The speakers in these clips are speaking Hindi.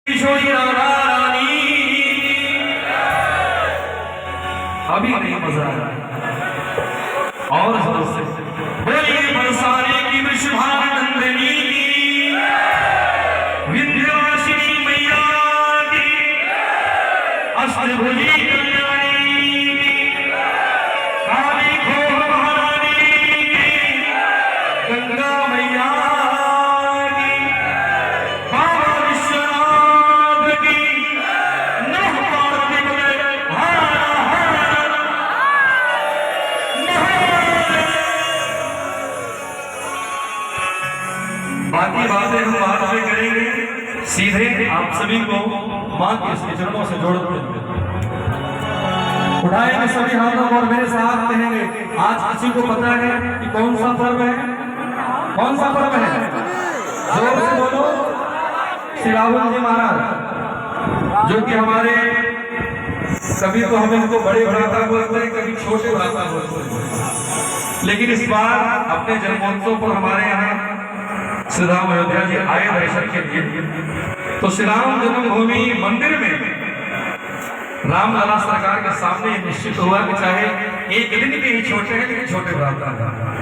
किशोरी राधा रानी अभी नहीं मजा और जोर से बोलिए बरसाने की विश्वभानंदिनी विंध्यवासिनी मैया की अष्टभुजी कल्याणी काली घोर महारानी की गंगा मैया बाकी बातें हम बाद में करेंगे। सीधे आप सभी को मां के चरणों से जोड़ देंगे। उठाएंगे सभी हाथों और मेरे साथ कहेंगे आज किसी को पता है कि कौन सा पर्व है? कौन सा पर्व है? जोर से बोलो। श्री राहुल जी महाराज जो कि हमारे कभी तो हम इनको बड़े भ्राता बोलते हैं, कभी छोटे भ्राता बोलते हैं, लेकिन इस बार अपने जन्मोत्सव पर हमारे यहाँ श्री राम अयोध्या जी आए दर्शन के लिए। तो श्री राम जन्मभूमि मंदिर में रामलला सरकार के सामने निश्चित हुआ कि चाहे एक दिन के ही छोटे हैं लेकिन छोटे भ्राता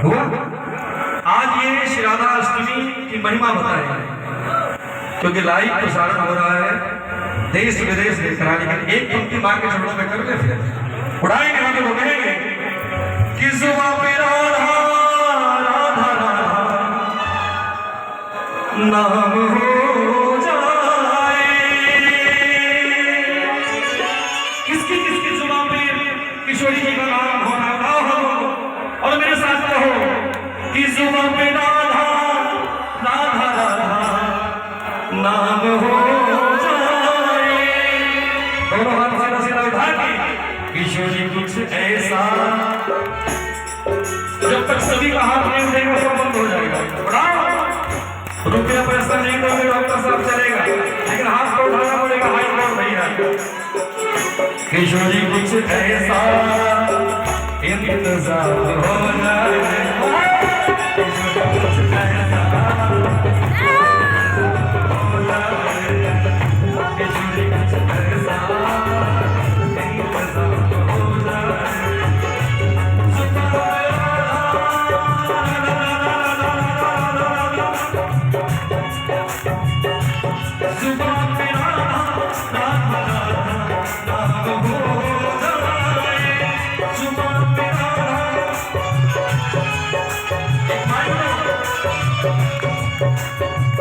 हुआ। आज ये श्री राधा अष्टमी की महिमा बताएंगे क्योंकि लाइव प्रसारण हो रहा है, देश विदेश देख रहा है, लेकिन एक पंक्ति मां के चरणों में कर ले फिर उड़ाएंगे हम लोग कहेंगे कि जुबां पे राधा राधा राधा नाम हो जाए। किसकी जुबां पे किशोरी जी का नाम होना हो और मेरे साथ कहो कि जुबां पे राधा राधा राधा नाम हो जाए। दोनों हाथ सीधा सीधा उठा के किशोरी कुछ ऐसा, जब तक सभी का हाथ नहीं उठेगा सब बंद हो जाएगा। रुपया पैसा नहीं दोगे डॉक्टर साहब चलेगा, लेकिन हाथ तो उठाना पड़ेगा। हाई कोर्ट भैया किशोरी कुछ ऐसा इंतजार हो जाए।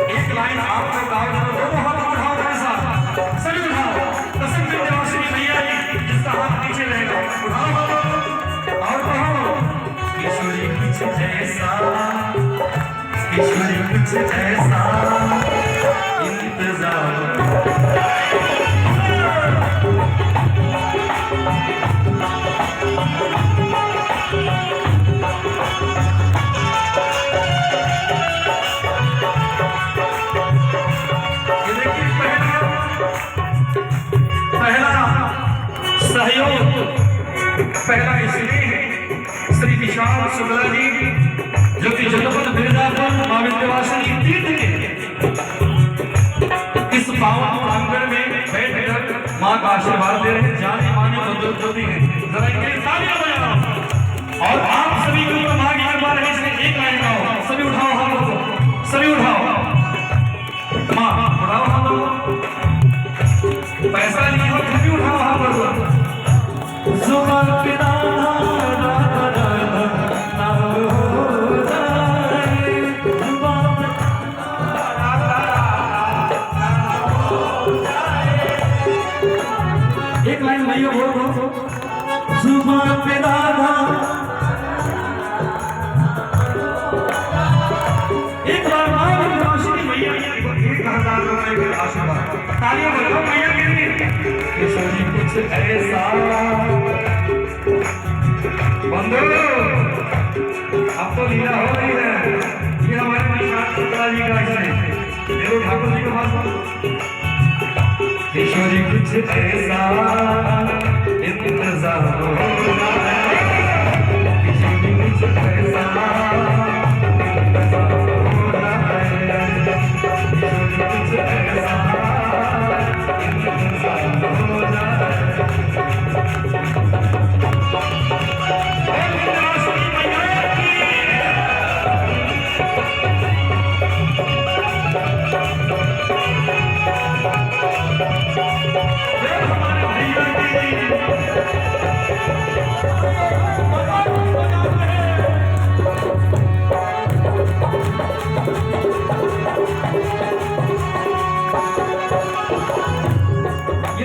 एक लाइन आपको दोनों हाथ उठाओ मेरे साथ, सभी उठाओ। कसम विंध्यवासिनी मैया की जिसका हाथ नीचे रहेगा उठाओ और कहो किशोरी कुछ ऐसा, किशोरी कुछ ऐसा इंतजार। सहयोग पहला इसलिए श्री विशाल शुक्ला जी जो कि जनपद मिर्जापुर मां विंध्यवासिनी तीर्थ के इस पावन प्रांगण में बैठकर मां का आशीर्वाद दे रहे जाने माने बुजुर्ग होती है। जरा इनके लिए तालियां बजाओ और आप सभी के ऊपर मां की कृपा रहे। इसलिए एक लाइन गाओ, सभी उठाओ हाथों को, सभी उठाओ। मां उठाओ हाथों को, पैसा नहीं हो सभी उठाओ हाथों को। जुबां पे राधा राधा राधा नाम हो जाए। जुबां पे राधा राधा नाम हो जाए। एक लाइन भैया बोलो। जुबां पे राधा, एक बार मां विंध्यवासिनी मैया की 1000 रुपए का आशीर्वाद। तालियां बजाओ मैया के लिए। किशोरी कुछ ऐसा बंदो अब तो लीला हो रही है। ये हमारे निशान शुक्ला जी का है, देव ठाकुर जी के पास। किशोरी कुछ ऐसा इंतजार हो जाए। किशोरी कुछ ऐसा इंतजार हो जाए। किशोरी कुछ ऐसा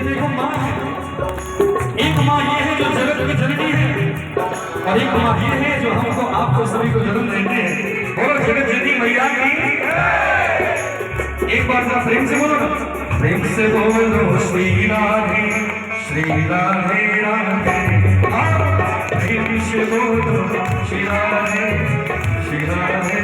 देखो माँ है, एक माँ ये है जो जगत की जननी है, और एक माँ ये है जो हमको आपको सभी को जन्म देते हैं। बोलो जगत जननी मैया की। एक बार जरा प्रेम से बोलो, प्रेम से बोलो श्री राधे राधे। प्रेम से बोलो श्री राधे राधे।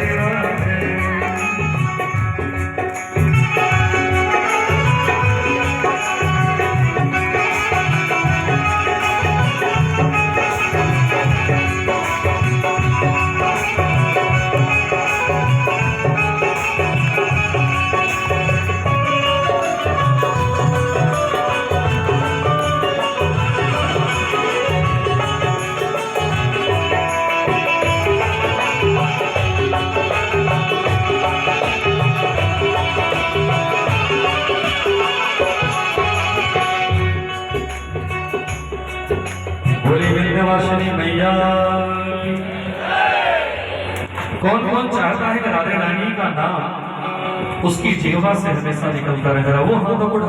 बोली विंध्यवासिनी मैया। कौन कौन चाहता है कि राधे रानी का नाम उसकी जीवा से हमेशा निकलता रहेगा? वो हाथों को उठाए।